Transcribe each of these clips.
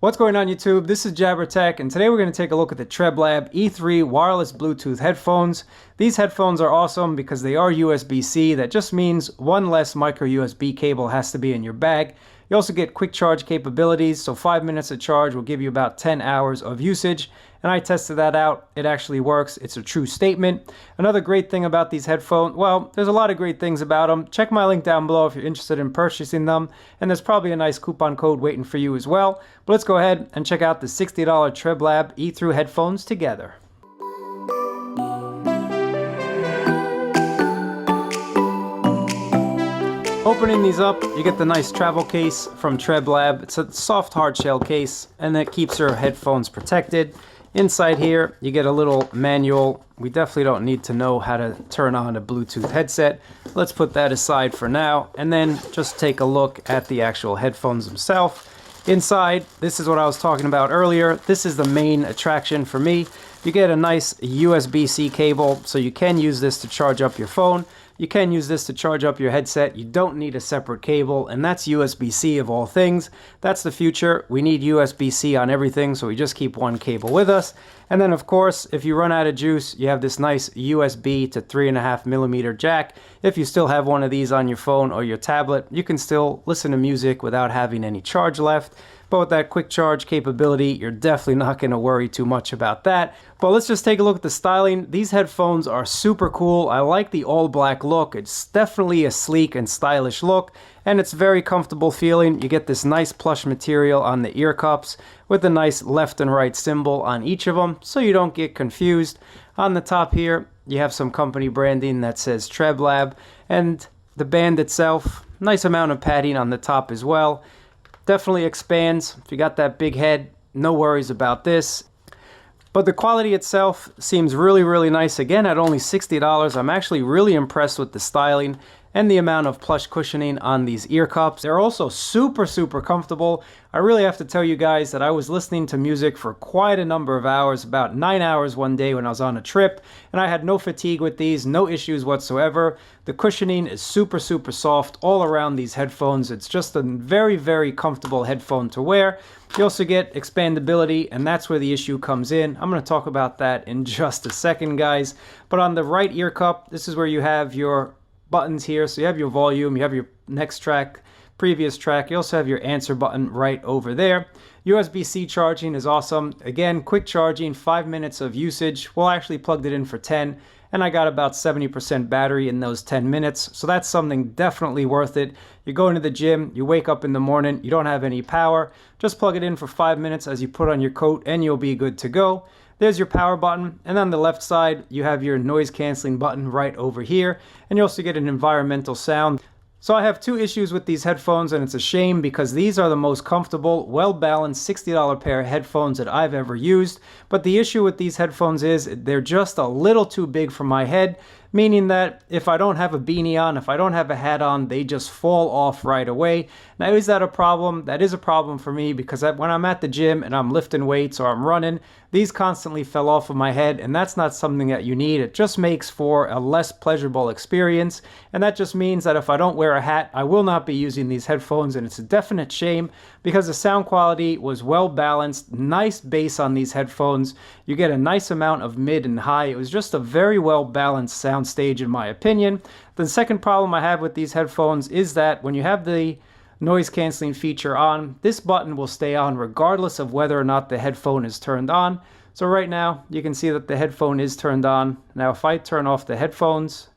What's going on YouTube? This is JabberTech, and today we're going to take a look at the Treblab E3 wireless Bluetooth headphones. These headphones are awesome because they are USB-C. That just means one less micro USB cable has to be in your bag. You also get quick charge capabilities, so 5 minutes of charge will give you about 10 hours of usage. And I tested that out. It actually works. It's a true statement. Another great thing about these headphones, well, there's a lot of great things about them. Check my link down below if you're interested in purchasing them. And there's probably a nice coupon code waiting for you as well. But let's go ahead and check out the $60 Treblab E3 headphones together. Opening these up, you get the nice travel case from Treblab. It's a soft hard shell case, and that keeps your headphones protected. Inside here, you get a little manual. We definitely don't need to know how to turn on a Bluetooth headset. Let's put that aside for now, and then just take a look at the actual headphones themselves. Inside, this is what I was talking about earlier. This is the main attraction for me. You get a nice USB-C cable, so you can use this to charge up your phone. You can use this to charge up your headset. You don't need a separate cable, and that's USB-C of all things. That's the future. We need USB-C on everything, so we just keep one cable with us. And then, of course, if you run out of juice, you have this nice USB to 3.5mm jack. If you still have one of these on your phone or your tablet, you can still listen to music without having any charge left. But with that quick charge capability, you're definitely not going to worry too much about that. But let's just take a look at the styling. These headphones are super cool. I like the all black look. It's definitely a sleek and stylish look, and it's very comfortable feeling. You get this nice plush material on the ear cups with a nice left and right symbol on each of them, so you don't get confused. On the top here, you have some company branding that says Treblab, and the band itself, nice amount of padding on the top as well. Definitely expands. If you got that big head, no worries about this. But the quality itself seems really nice. Again, at only $60, I'm actually really impressed with the styling and the amount of plush cushioning on these ear cups. They're also super comfortable. I really have to tell you guys that I was listening to music for quite a number of hours, about 9 hours one day when I was on a trip, and I had no fatigue with these, no issues whatsoever. The cushioning is super soft all around these headphones. It's just a very comfortable headphone to wear. You also get expandability, and that's where the issue comes in. I'm going to talk about that in just a second, guys. But on the right ear cup, this is where you have your buttons here. So you have your volume, you have your next track, previous track. You also have your answer button right over there. USB-C charging is awesome. Again, quick charging, 5 minutes of usage. Well, I actually plugged it in for 10, and I got about 70% battery in those 10 minutes. So that's something definitely worth it. You go into the gym, you wake up in the morning, you don't have any power. Just plug it in for 5 minutes as you put on your coat, and you'll be good to go. There's your power button, and on the left side, you have your noise canceling button right over here, and you also get an environmental sound. So I have two issues with these headphones, and it's a shame because these are the most comfortable, well-balanced $60 pair of headphones that I've ever used. But the issue with these headphones is they're just a little too big for my head, meaning that if I don't have a beanie on, if I don't have a hat on, they just fall off right away. Now, is that a problem? That is a problem for me because when I'm at the gym and I'm lifting weights or I'm running, these constantly fell off of my head, and that's not something that you need. It just makes for a less pleasurable experience, and that just means that if I don't wear a hat, I will not be using these headphones, and it's a definite shame because the sound quality was well balanced, nice bass on these headphones. You get a nice amount of mid and high. It was just a very well balanced sound stage in my opinion. The second problem I have with these headphones is that when you have the noise canceling feature on, this button will stay on regardless of whether or not the headphone is turned on. So right now you can see that the headphone is turned on. Now if I turn off the headphones,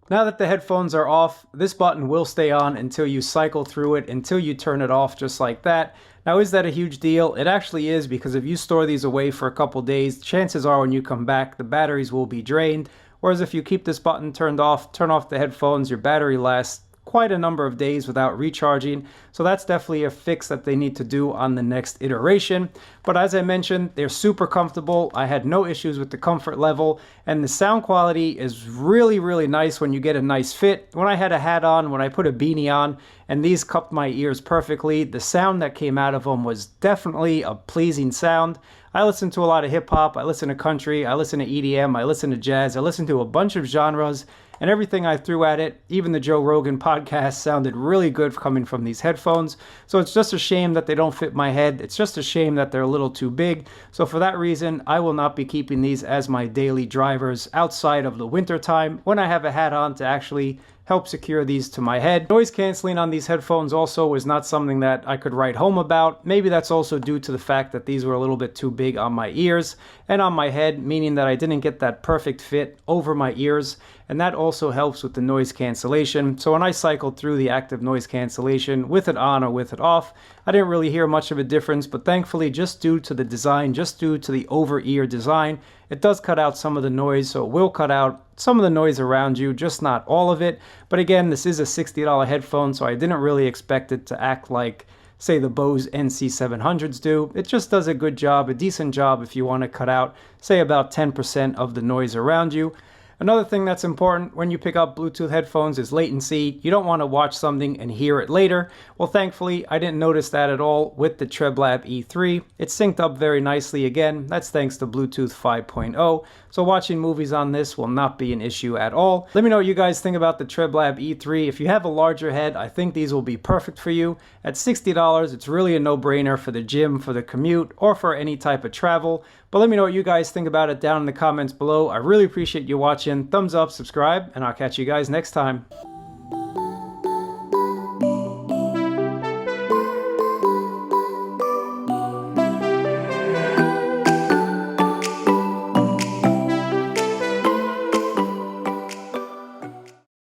now that the headphones are off, this button will stay on until you cycle through it, until you turn it off just like that. Now, is that a huge deal? It actually is, because if you store these away for a couple days, chances are when you come back, the batteries will be drained. Whereas if you keep this button turned off, turn off the headphones, your battery lasts quite a number of days without recharging. So that's definitely a fix that they need to do on the next iteration. But as I mentioned, they're super comfortable. I had no issues with the comfort level, and the sound quality is really nice when you get a nice fit. When I had a hat on, when I put a beanie on, and these cupped my ears perfectly, the sound that came out of them was definitely a pleasing sound. I listen to a lot of hip hop, I listen to country, I listen to EDM, I listen to jazz, I listen to a bunch of genres, and everything I threw at it, even the Joe Rogan podcast, sounded really good coming from these headphones. So it's just a shame that they don't fit my head. It's just a shame that they're a little too big. So for that reason, I will not be keeping these as my daily drivers outside of the winter time when I have a hat on to actually help secure these to my head. Noise canceling on these headphones also was not something that I could write home about. Maybe that's also due to the fact that these were a little bit too big on my ears and on my head, meaning that I didn't get that perfect fit over my ears, and that also helps with the noise cancellation. So when I cycled through the active noise cancellation with it on or with it off, I didn't really hear much of a difference, but thankfully, just due to the design, just due to the over-ear design, it does cut out some of the noise, so it will cut out some of the noise around you, just not all of it. But again, this is a $60 headphone, so I didn't really expect it to act like, say, the Bose NC700s do. It just does a good job, a decent job if you want to cut out, say, about 10% of the noise around you. Another thing that's important when you pick up Bluetooth headphones is latency. You don't want to watch something and hear it later. Well, thankfully, I didn't notice that at all with the Treblab E3. It synced up very nicely again. That's thanks to Bluetooth 5.0. So watching movies on this will not be an issue at all. Let me know what you guys think about the Treblab E3. If you have a larger head, I think these will be perfect for you. At $60, it's really a no-brainer for the gym, for the commute, or for any type of travel. But let me know what you guys think about it down in the comments below. I really appreciate you watching. Thumbs up, subscribe, and I'll catch you guys next time.